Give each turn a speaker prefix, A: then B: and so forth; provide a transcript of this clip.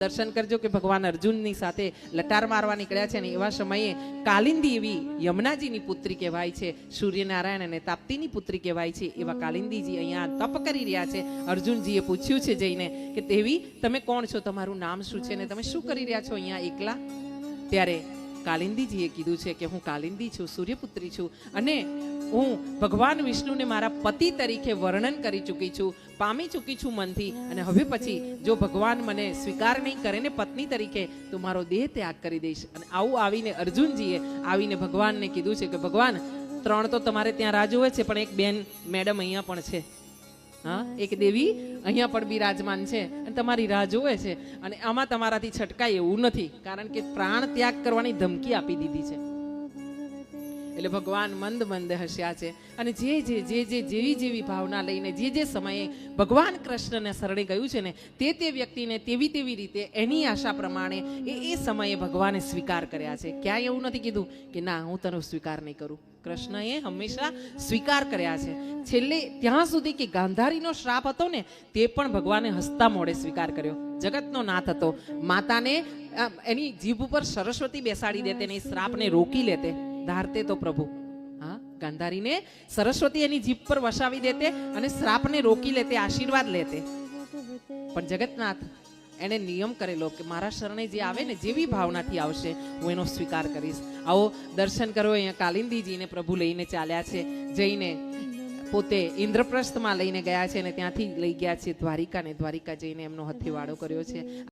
A: દર્શન કરજો કે ભગવાન અર્જુનની સાથે લટાર મારવા નીકળ્યા છે ને એવા સમયે કાલિંદી એવી યમુનાજીની પુત્રી કહેવાય છે, સૂર્યનારાયણ અને તાપ્તીની પુત્રી કહેવાય છે એવા કાલિંદીજી અહીંયા તપ કરી રહ્યા છે. અર્જુનજીએ પૂછ્યું છે જઈને કે દેવી તમે કોણ છો, તમારું નામ શું છે ને તમે શું કરી રહ્યા છો અહીંયા એકલા? ત્યારે કાલિંદીજીએ કીધું છે કે હું કાલિંદી છું, સૂર્યપુત્રી છું અને હું ભગવાન વિષ્ણુને મારા પતિ તરીકે વર્ણન કરી ચૂકી છું, પામી ચૂકી છું મનથી, અને હવે પછી જો ભગવાન મને સ્વીકાર નહીં કરે ને પત્ની તરીકે તો મારો દેહ ત્યાગ કરી દઈશ. અને આવું આવીને અર્જુનજીએ આવીને ભગવાનને કીધું છે કે ભગવાન 3 તો તમારે ત્યાં રાહ જોવે છે, પણ એક બેન મેડમ અહીંયા પણ છે, હા એક દેવી અહીંયા પણ બિરાજમાન છે અને તમારી રાહ જોવે છે, અને આમાં તમારાથી છટકાય એવું નથી, કારણ કે પ્રાણ ત્યાગ કરવાની ધમકી આપી દીધી છે. એટલે ભગવાન મંદ મંદ હસ્યા છે અને જેવી જેવી ભાવના લઈને જે સમયે ભગવાન કૃષ્ણને શરણે ગયું છે ને તે વ્યક્તિને તેવી રીતે એની આશા પ્રમાણે એ સમયે ભગવાને સ્વીકાર કર્યા છે. ક્યાંય એવું નથી કીધું કે ના હું તને સ્વીકાર નહીં કરું. કૃષ્ણએ હંમેશા સ્વીકાર કર્યા છે. છેલ્લે ત્યાં સુધી કે ગાંધારીનો શ્રાપ હતો ને તે પણ ભગવાને હસતા મોઢે સ્વીકાર કર્યો. જગતનો નાથ હતો, માતાને એની જીભ ઉપર સરસ્વતી બેસાડી દેતે ને શ્રાપને રોકી લેતે, ધારતે તો પ્રભુ. હા, ગાંધારીને સરસ્વતી એની જીભ પર વસાવી દેતે અને શ્રાપને રોકી લેતે, આશીર્વાદ લેતે. પણ જગતનાથ એને નિયમ કરેલો કે મારા શરણે જે આવે ને જેવી ભાવનાથી આવશે હું એનો સ્વીકાર કરીશ. આવો દર્શન કરો. અહીંયા કાલિંદીજીને પ્રભુ લઈને ચાલ્યા છે, જઈને પોતે ઇન્દ્રપ્રસ્થમાં લઈને ગયા છે અને ત્યાંથી લઈ ગયા છે દ્વારિકા, ને દ્વારિકા જઈને એમનો હથેવાડો કર્યો છે.